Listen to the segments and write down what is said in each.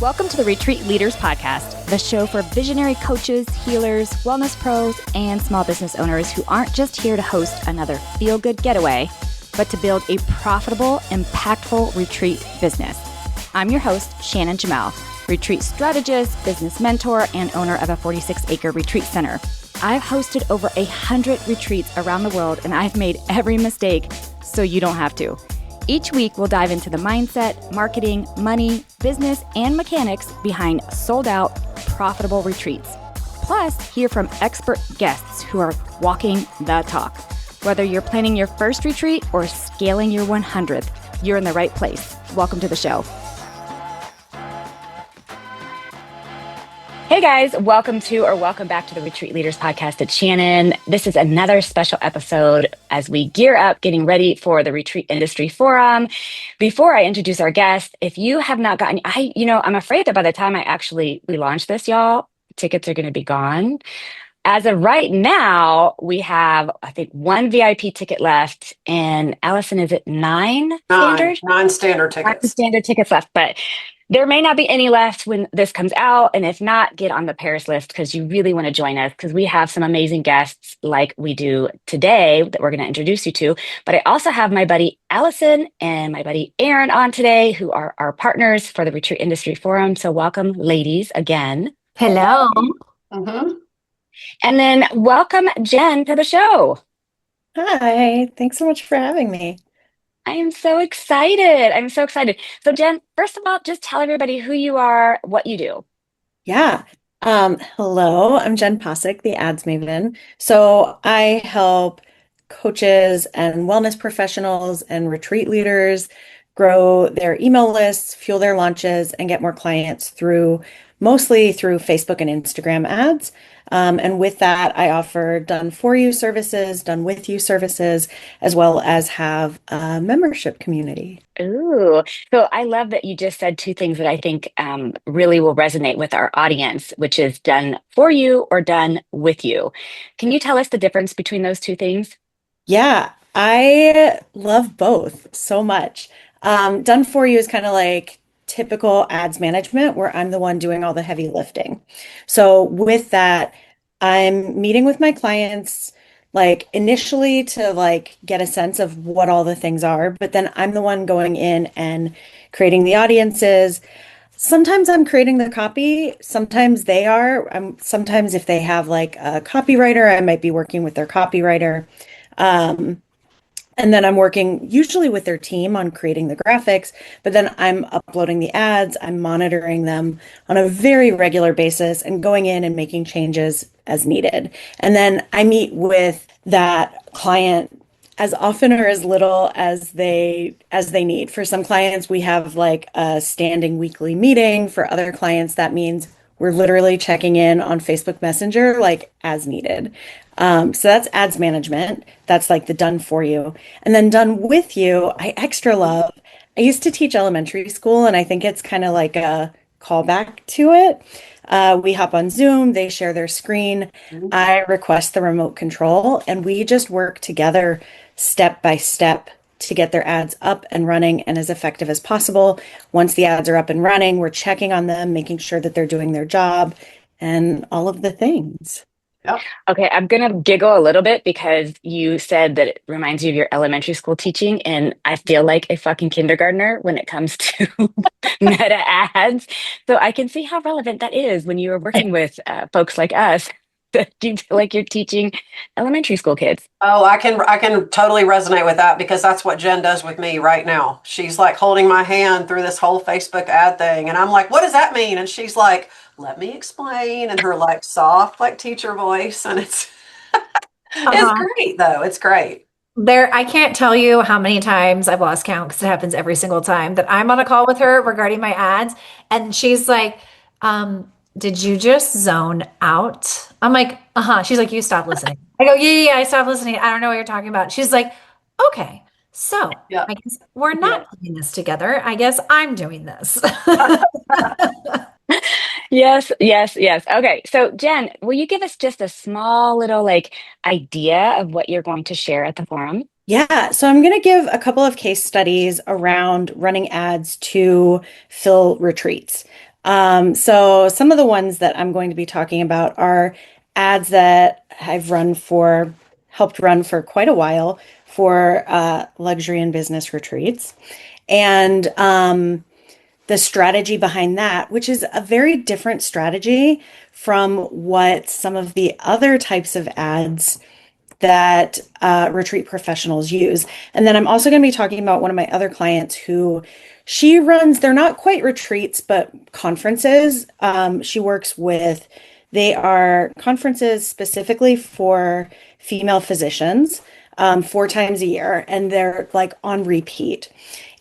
Welcome to the Retreat Leaders Podcast, the show for visionary coaches, healers, wellness pros, and small business owners who aren't just here to host another feel-good getaway, but to build a profitable, impactful retreat business. I'm your host, Shannon Jamel, retreat strategist, business mentor, and owner of a 46-acre retreat center. I've hosted over 100 retreats around the world, and I've made every mistake so you don't have to. Each week, we'll dive into the mindset, marketing, money, business, and mechanics behind sold-out, profitable retreats. Plus, hear from expert guests who are walking the talk. Whether you're planning your first retreat or scaling your 100th, you're in the right place. Welcome to the show. Hey guys, welcome back to the Retreat Leaders Podcast. It's Shannon. This is another special episode as we gear up, getting ready for the Retreat Industry Forum. Before I introduce our guest, if you have not gotten, I'm afraid that by the time we launch this, y'all, tickets are going to be gone. As of right now, we have, I think, one VIP ticket left. And Allison, is it nine standard? Nine standard tickets. 9 standard tickets left, but there may not be any left when this comes out. And if not, get on the Paris list because you really want to join us because we have some amazing guests like we do today that we're going to introduce you to. But I also have my buddy Allison and my buddy Aaron on today, who are our partners for the Retreat Industry Forum. So welcome, ladies, again. Hello. Mm-hmm. And then welcome, Jen, to the show. Hi. Thanks so much for having me. I am so excited. So Jen, first of all, just tell everybody who you are, what you do. Yeah. Hello, I'm Jen Posick, the Ads Maven. So I help coaches and wellness professionals and retreat leaders grow their email lists, fuel their launches, and get more clients mostly through Facebook and Instagram ads. And with that, I offer done for you services, done with you services, as well as have a membership community. Ooh, so I love that you just said two things that I think really will resonate with our audience, which is done for you or done with you. Can you tell us the difference between those two things? Yeah, I love both so much. Done for you is kind of like typical ads management where I'm the one doing all the heavy lifting. So with that, I'm meeting with my clients like initially to like get a sense of what all the things are, but then I'm the one going in and creating the audiences. Sometimes I'm creating the copy, sometimes they are. Sometimes if they have like a copywriter, I might be working with their copywriter. And then I'm working usually with their team on creating the graphics, but then I'm uploading the ads, I'm monitoring them on a very regular basis and going in and making changes as needed. And then I meet with that client as often or as little as they need. For some clients, we have like a standing weekly meeting. For other clients, that means we're literally checking in on Facebook Messenger like as needed. So that's ads management. That's like the done for you. And then done with you, I extra love. I used to teach elementary school, and I think it's kind of like a callback to it. We hop on Zoom, they share their screen. I request the remote control, and we just work together step by step to get their ads up and running and as effective as possible. Once the ads are up and running, we're checking on them, making sure that they're doing their job and all of the things. Yep. Okay, I'm going to giggle a little bit because you said that it reminds you of your elementary school teaching, and I feel like a fucking kindergartner when it comes to meta ads. So I can see how relevant that is when you are working with folks like us that you feel like you're teaching elementary school kids. Oh, I can totally resonate with that because that's what Jen does with me right now. She's like holding my hand through this whole Facebook ad thing. And I'm like, what does that mean? And she's like, let me explain. And her like soft, like teacher voice. And it's great though. It's great. I can't tell you how many times I've lost count because it happens every single time that I'm on a call with her regarding my ads. And she's like, did you just zone out? I'm like, uh-huh. She's like, you stop listening. I go, yeah, I stopped listening. I don't know what you're talking about. She's like, okay, so Yeah. I guess we're not doing this together. I guess I'm doing this. Yes. Okay. So Jen, will you give us just a small little like idea of what you're going to share at the forum? Yeah, so I'm going to give a couple of case studies around running ads to fill retreats. So some of the ones that I'm going to be talking about are ads that helped run for quite a while for luxury and business retreats. And the strategy behind that, which is a very different strategy from what some of the other types of ads that retreat professionals use. And then I'm also going to be talking about one of my other clients who she runs, they're not quite retreats, but conferences. She works with, they are conferences specifically for female physicians, 4 times a year, and they're like on repeat.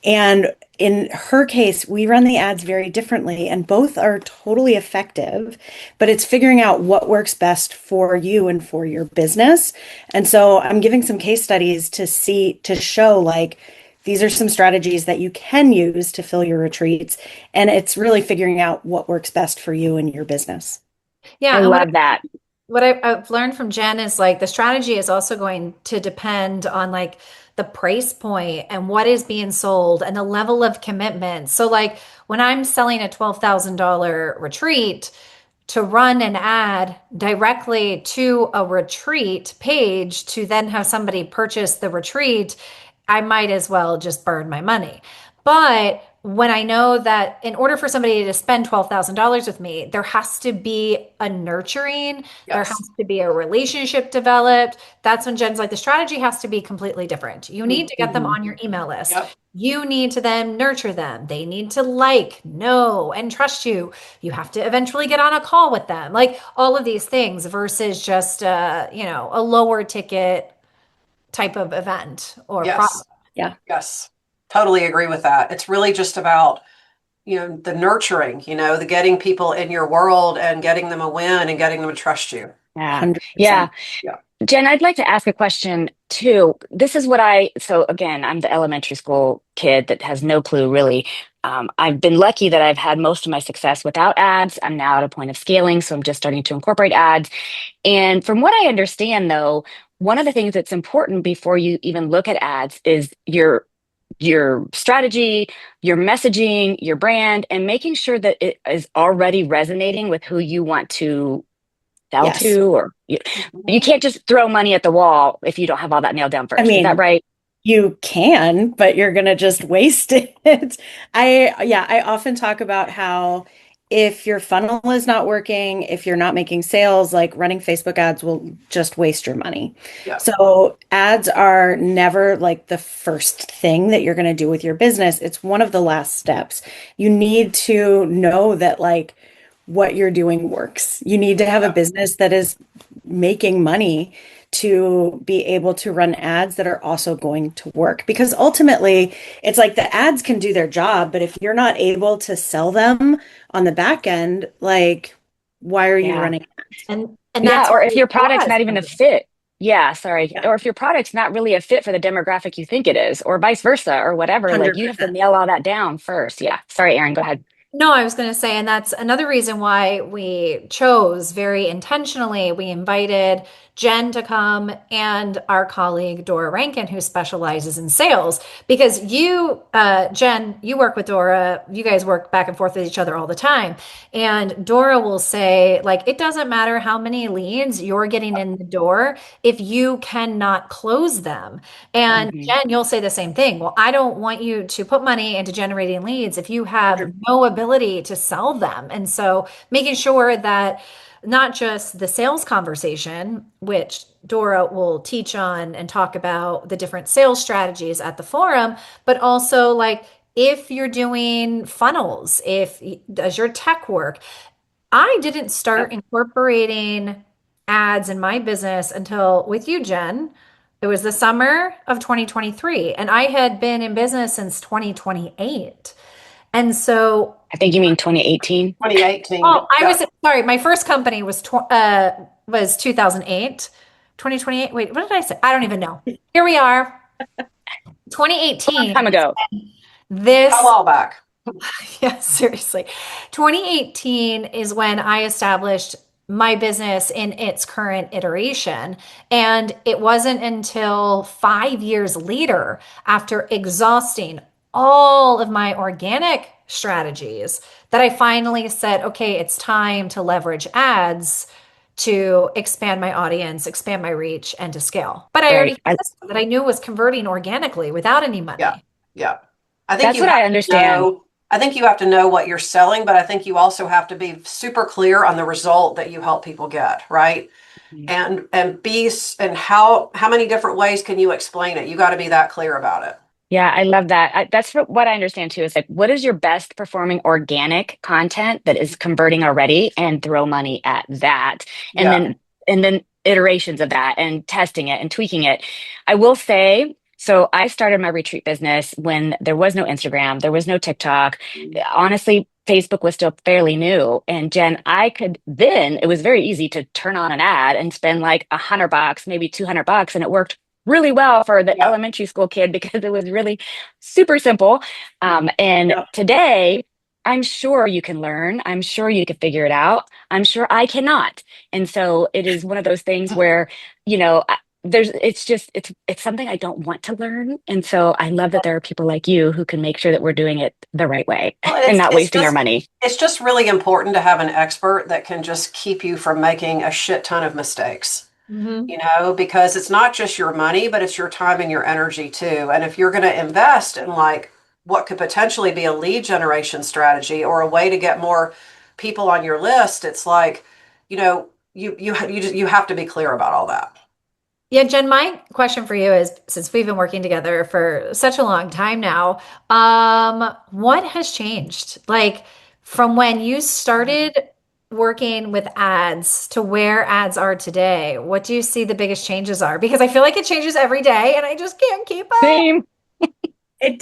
And in her case, we run the ads very differently, and both are totally effective, but it's figuring out what works best for you and for your business. And so I'm giving some case studies to show like these are some strategies that you can use to fill your retreats. And it's really figuring out what works best for you and your business. Yeah. I And love that. what I've learned from Jen is like the strategy is also going to depend on like the price point and what is being sold and the level of commitment. So like when I'm selling a $12,000 retreat, to run an ad directly to a retreat page to then have somebody purchase the retreat, I might as well just burn my money. But when I know that in order for somebody to spend $12,000 with me, there has to be a nurturing, there Yes. has to be a relationship developed. That's when Jen's like, the strategy has to be completely different. You need to get them on your email list. Yep. You need to then nurture them. They need to like, know, and trust you. You have to eventually get on a call with them. Like all of these things versus just, a lower ticket type of event or product. Yes. Yeah. Yes. Totally agree with that. It's really just about, the nurturing, the getting people in your world and getting them a win and getting them to trust you. Yeah. 100%. Yeah. Yeah. Jen, I'd like to ask a question too. This is so again, I'm the elementary school kid that has no clue really. I've been lucky that I've had most of my success without ads. I'm now at a point of scaling, so I'm just starting to incorporate ads. And from what I understand though, one of the things that's important before you even look at ads is your strategy, your messaging, your brand, and making sure that it is already resonating with who you want to sell Yes. to, or you can't just throw money at the wall if you don't have all that nailed down first. I mean, Is that right? You can, but you're gonna just waste it. I often talk about how if your funnel is not working, if you're not making sales, like running Facebook ads will just waste your money. Yeah. So ads are never like the first thing that you're gonna do with your business. It's one of the last steps. You need to know that like what you're doing works. You need to have a business that is making money to be able to run ads that are also going to work. Because ultimately, it's like the ads can do their job, but if you're not able to sell them on the back end, like, why are you Yeah. running? And Yeah, that's or where if your the product's ads not even come a in. fit. Yeah, sorry. Yeah. Or if your product's not really a fit for the demographic you think it is, or vice versa, or whatever, like you have to 100%. nail all that down first. Yeah. Sorry, Erin, go ahead. No, I was going to say, and that's another reason why we chose very intentionally. We invited Jen to come and our colleague Dora Rankin, who specializes in sales, because Jen, you work with Dora. You guys work back and forth with each other all the time. And Dora will say, like, it doesn't matter how many leads you're getting in the door if you cannot close them. And Mhm. Jen, you'll say the same thing. Well, I don't want you to put money into generating leads if you have no ability to sell them. And so making sure that not just the sales conversation, which Dora will teach on and talk about the different sales strategies at the forum, but also like if you're doing funnels, does your tech work? I didn't start incorporating ads in my business until with you, Jen. It was the summer of 2023, and I had been in business since 2028. And so, I think you mean 2018. 2018. oh, I Yeah. was sorry, my first company was 2008. 2028. Wait, what did I say? I don't even know. Here we are, Long 2018. time ago. This A while back. Yeah, seriously. 2018 is when I established my business in its current iteration. And it wasn't until 5 years later, after exhausting all of my organic strategies that I finally said, okay, it's time to leverage ads to expand my audience, expand my reach, and to scale. But I already Right. had a system that I knew was converting organically without any Yeah. money. Yeah. I think That's you what have I to understand. know, I think you have to know what you're selling, but I think you also have to be super clear on the result that you help people get, right? And and how many different ways can you explain it? You got to be that clear about it. Yeah, I love that. That's what I understand too. Is like, what is your best performing organic content that is converting already, and throw money at that, and Yeah. then iterations of that, and testing it and tweaking it. I will say, so I started my retreat business when there was no Instagram, there was no TikTok. Honestly, Facebook was still fairly new. And Jen, it was very easy to turn on an ad and spend like $100, maybe $200, and it worked really well for the Yeah. elementary school kid because it was really super simple. And Yeah. today, I'm sure you can learn. I'm sure you can figure it out. I'm sure I cannot. And so it is one of those things where, you know, it's something I don't want to learn. And so I love that there are people like you who can make sure that we're doing it the right way Well, and it's not it's wasting our just money. it's just really important to have an expert that can just keep you from making a shit ton of mistakes. Mhm. Because it's not just your money, but it's your time and your energy too. And if you're going to invest in like what could potentially be a lead generation strategy or a way to get more people on your list, it's like, you have to be clear about all that. Yeah, Jen, my question for you is, since we've been working together for such a long time now, what has changed? Like from when you started working with ads to where ads are today, what do you see the biggest changes are? Because I feel like it changes every day and I just can't keep up. Same.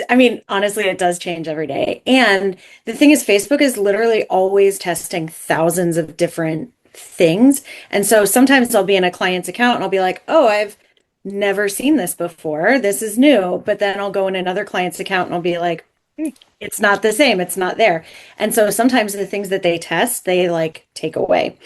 I mean, honestly, it does change every day. And the thing is, Facebook is literally always testing thousands of different things. And so sometimes I'll be in a client's account and I'll be like, oh, I've never seen this before. This is new. But then I'll go in another client's account and I'll be like, it's not the same. It's not there. And so sometimes the things that they test, they like take away.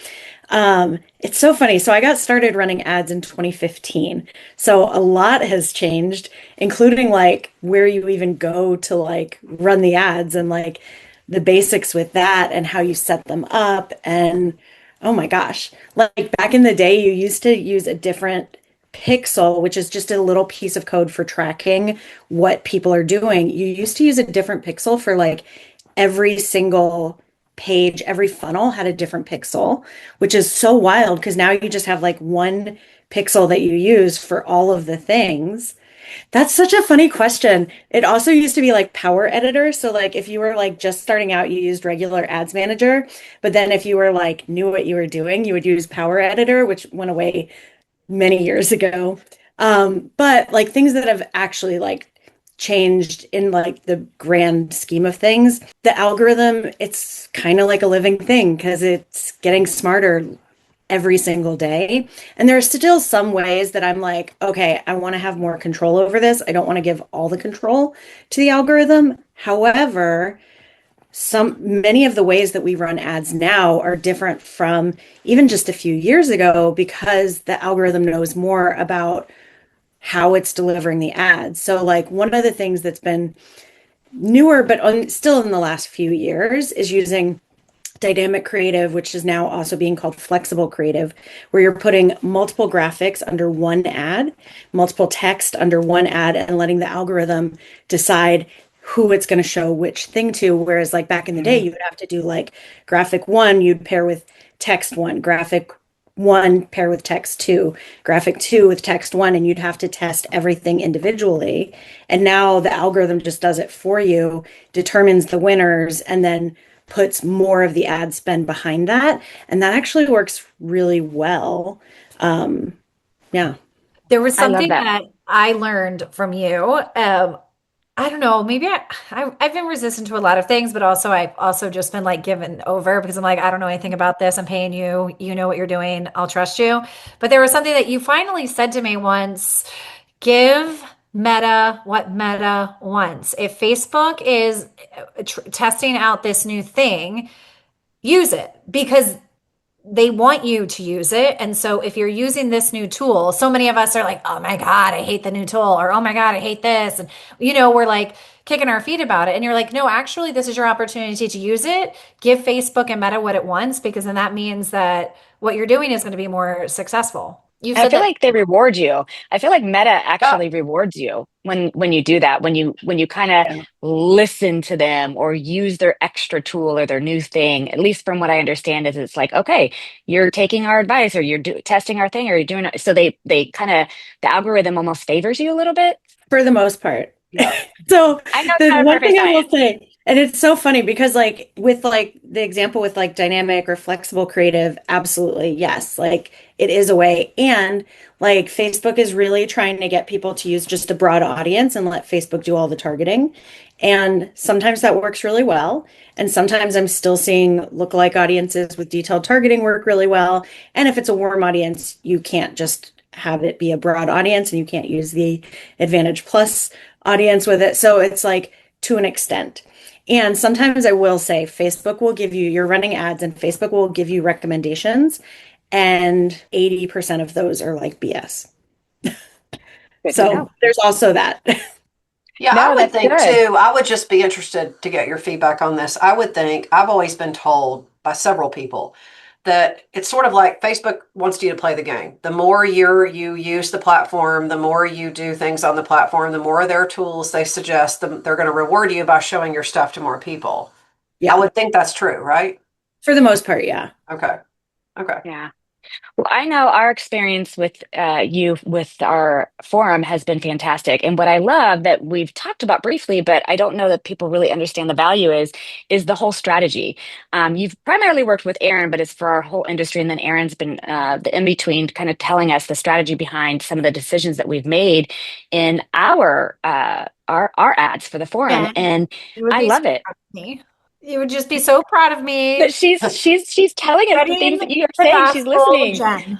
It's so funny. So I got started running ads in 2015. So a lot has changed, including like where you even go to like run the ads and like the basics with that and how you set them up. And oh my gosh, like back in the day, you used to use a different pixel, which is just a little piece of code for tracking what people are doing. You used to use a different pixel for like every single page, every funnel had a different pixel, which is so wild because now you just have like one pixel that you use for all of the things. That's such a funny question. It also used to be like Power Editor. So like if you were like just starting out, you used regular Ads Manager, but then if you were like knew what you were doing, you would use Power Editor, which went away many years ago. But like things that have actually like changed in like the grand scheme of things, the algorithm, it's kind of like a living thing because it's getting smarter every single day. And there are still some ways that I'm like, okay, I want to have more control over this. I don't want to give all the control to the algorithm. However, many of the ways that we run ads now are different from even just a few years ago because the algorithm knows more about how it's delivering the ads. So like one of the things that's been newer but still in the last few years is using dynamic creative, which is now also being called flexible creative, where you're putting multiple graphics under one ad, multiple text under one ad, and letting the algorithm decide who it's going to show which thing to. Whereas, like back in the day, you would have to do like graphic one, you'd pair with text one, graphic one pair with text two, graphic two with text one, and you'd have to test everything individually. And now the algorithm just does it for you, determines the winners, and then puts more of the ad spend behind that. And that actually works really well. Yeah. There was I love something that. that I learned from you. I don't know, maybe I've been resistant to a lot of things, but also I've also just been like given over because I'm like, I don't know anything about this. I'm paying you. You know what you're doing. I'll trust you. But there was something that you finally said to me once, give Meta what Meta wants. If Facebook is testing out this new thing, use it because they want you to use it. And so if you're using this new tool, so many of us are like, oh my God, I hate the new tool, or oh my God, I hate this. And, we're like kicking our feet about it. And you're like, no, actually, this is your opportunity to use it. Give Facebook and Meta what it wants, because then that means that what you're doing is going to be more successful. You I said feel that. like they reward you. I feel like Meta Yeah. actually rewards you when you do that, when you kind of Yeah. listen to them or use their extra tool or their new thing. At least from what I understand is it's like, okay, you're taking our advice or testing our thing or you're doing it. So they kind of the algorithm almost favors you a little bit. For the most part. Yeah. So I know it's the not a one perfect thing I will science. say, and it's so funny because like with like the example with like dynamic or flexible creative, absolutely yes. Like it is a way. And like Facebook is really trying to get people to use just a broad audience and let Facebook do all the targeting. And sometimes that works really well. And sometimes I'm still seeing lookalike audiences with detailed targeting work really well. And if it's a warm audience, you can't just have it be a broad audience and you can't use the Advantage Plus audience with it. So it's like to an extent. And sometimes I will say Facebook will give you, you're running ads and Facebook will give you recommendations, and 80% of those are like BS. Good to So know. there's also that. Yeah, I No, would that's think good. too. I would just be interested to get your feedback on this. I would think, I've always been told by several people that it's sort of like Facebook wants you to play the game. The more you use the platform, the more you do things on the platform, the more of their tools they suggest, they're going to reward you by showing your stuff to more people. I Yeah, would think that's true, right? for the most part, yeah. Okay. Okay. Yeah. Well, I know our experience with you with our forum has been fantastic. And what I love that we've talked about briefly, but I don't know that people really understand the value is the whole strategy. You've primarily worked with Aaron, but it's for our whole industry. And then Aaron's been the in-between kind of telling us the strategy behind some of the decisions that we've made in our ads for the forum. Jen, And you would I be so love it. proud of me. You would just be so proud of But me. she's telling us the Spreading things that you are the saying. She's gospel, listening. Jen.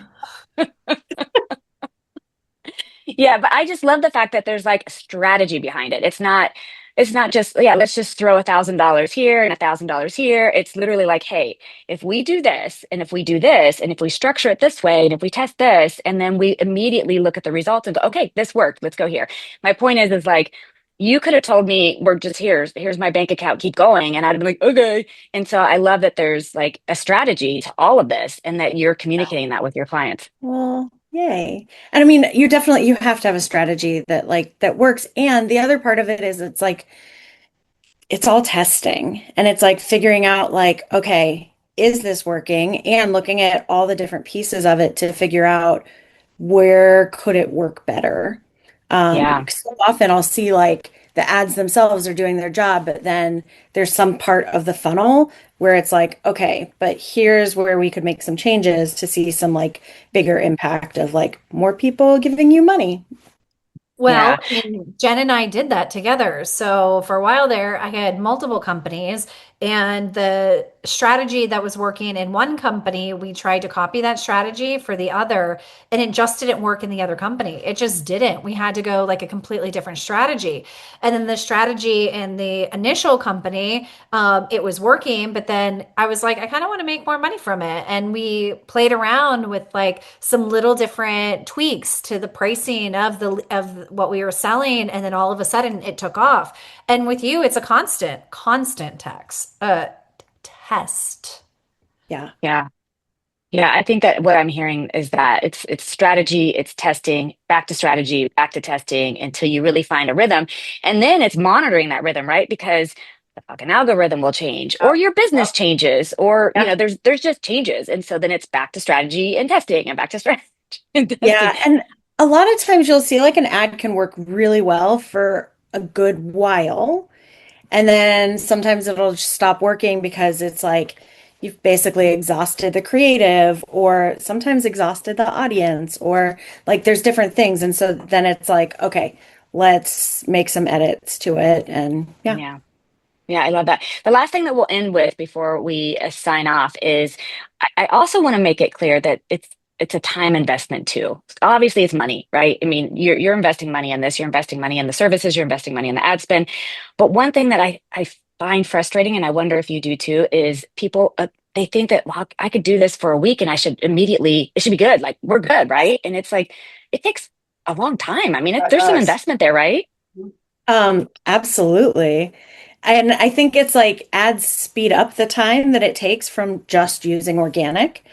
Yeah, but I just love the fact that there's like strategy behind it. It's not just, yeah, let's just throw $1,000 here and $1,000 here. It's literally like, hey, if we do this and if we do this and if we structure it this way and if we test this and then we immediately look at the results and go, okay, this worked. Let's go here. My point is like you could have told me we're just here's my bank account, keep going. And I'd be like, okay. And so I love that there's like a strategy to all of this and that you're communicating that with your clients. Well, yay. And I mean, you have to have a strategy that like that works. And the other part of it is it's like it's all testing and it's like figuring out like, okay, is this working? And looking at all the different pieces of it to figure out where could it work better. Yeah. So often I'll see like the ads themselves are doing their job, but then there's some part of the funnel where it's like, okay, but here's where we could make some changes to see some like bigger impact of like more people giving you money. Well, Yeah. and Jen and I did that together. So for a while there, I had multiple companies, and the strategy that was working in one company, we tried to copy that strategy for the other, and it just didn't work in the other company. It just didn't. We had to go like a completely different strategy. And then the strategy in the initial company, it was working, but then I was like, I kind of want to make more money from it. And we played around with like some little different tweaks to the pricing of what we were selling, and then all of a sudden it took off. And with you, it's a constant test. Yeah. Yeah. Yeah, I think that what I'm hearing is that it's strategy, it's testing, back to strategy, back to testing until you really find a rhythm. And then it's monitoring that rhythm, right? Because the fucking algorithm will change or your business Yep. changes or Yeah. there's just changes. And so then it's back to strategy and testing and back to strategy and testing. Yeah. And a lot of times you'll see like an ad can work really well for a good while. And then sometimes it'll just stop working because it's like you've basically exhausted the creative or sometimes exhausted the audience or like there's different things. And so then it's like, okay, let's make some edits to it. And yeah. Yeah. Yeah, I love that. The last thing that we'll end with before we sign off is I also want to make it clear that it's a time investment too. Obviously, it's money, right? I mean, you're investing money in this, you're investing money in the services, you're investing money in the ad spend. But one thing that I find frustrating, and I wonder if you do too, is people they think that, well, I could do this for a week and it should be good. Like we're good, right? And it's like, it takes a long time. I mean, That there's some does. investment there, right? Absolutely. And I think it's like ads speed up the time that it takes from just using organic.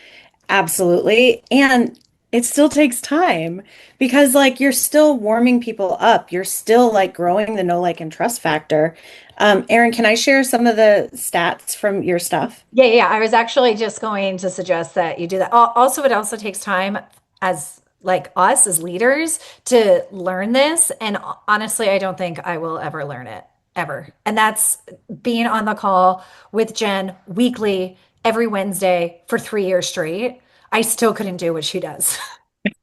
Absolutely. And it still takes time because like you're still warming people up. You're still like growing the know, like, and trust factor. Erin, can I share some of the stats from your stuff? Yeah. I was actually just going to suggest that you do that. Also, it also takes time as like us as leaders to learn this. And honestly, I don't think I will ever learn it ever. And that's being on the call with Jen weekly, every Wednesday for 3 years straight. I still couldn't do what she does.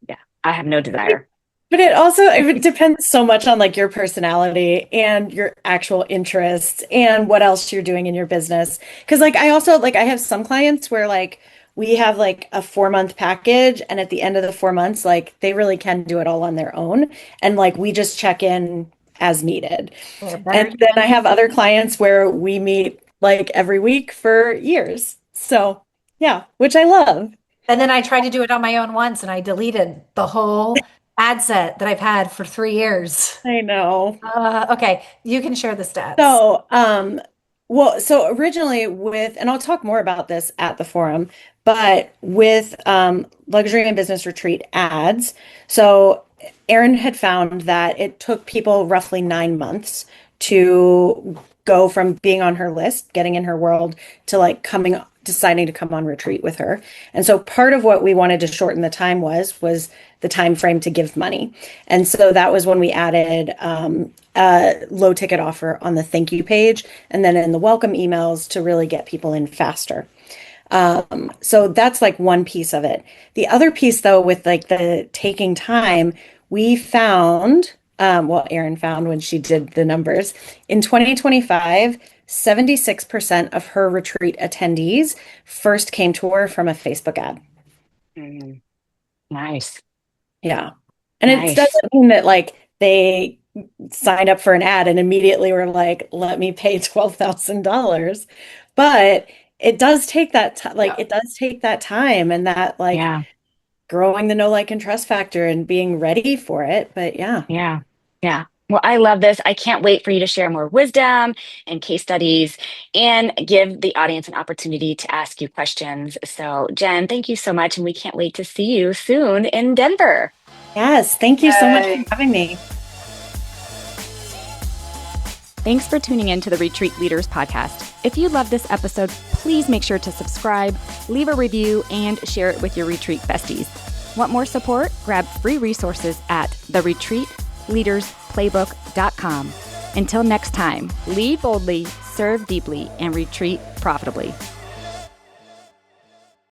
Yeah. I have no desire. But it depends so much on like your personality and your actual interests and what else you're doing in your business. Because like I also like I have some clients where like we have like a 4 month package, and at the end of the 4 months, like they really can do it all on their own, and like we just check in as needed. Yeah, better. And then I have other clients where we meet like every week for years. So yeah, which I love. And then I tried to do it on my own once and I deleted the whole ad set that I've had for 3 years. I know. Okay, you can share the stats. So originally with, and I'll talk more about this at the forum, but with luxury and business retreat ads. So Erin had found that it took people roughly 9 months to go from being on her list, getting in her world, to like deciding to come on retreat with her. And so part of what we wanted to shorten the time was the time frame to give money. And so that was when we added a low ticket offer on the thank you page and then in the welcome emails to really get people in faster. So that's like one piece of it. The other piece though, with like the taking time, we found, Erin found when she did the numbers in 2025, 76% of her retreat attendees first came to her from a Facebook ad. Mm, nice. Yeah. And Nice. it doesn't mean that like they signed up for an ad and immediately were like, let me pay $12,000. But it does take that Yeah. it does take that time and that like Yeah. growing the know, like, and trust factor and being ready for it. But yeah. Yeah. Yeah. Well, I love this. I can't wait for you to share more wisdom and case studies and give the audience an opportunity to ask you questions. So, Jen, thank you so much. And we can't wait to see you soon in Denver. Yes. Thank you so much Yay. for having me. Thanks for tuning in to the Retreat Leaders Podcast. If you love this episode, please make sure to subscribe, leave a review, and share it with your retreat besties. Want more support? Grab free resources at theretreatleadersplaybook.com. Until next time, lead boldly, serve deeply, and retreat profitably.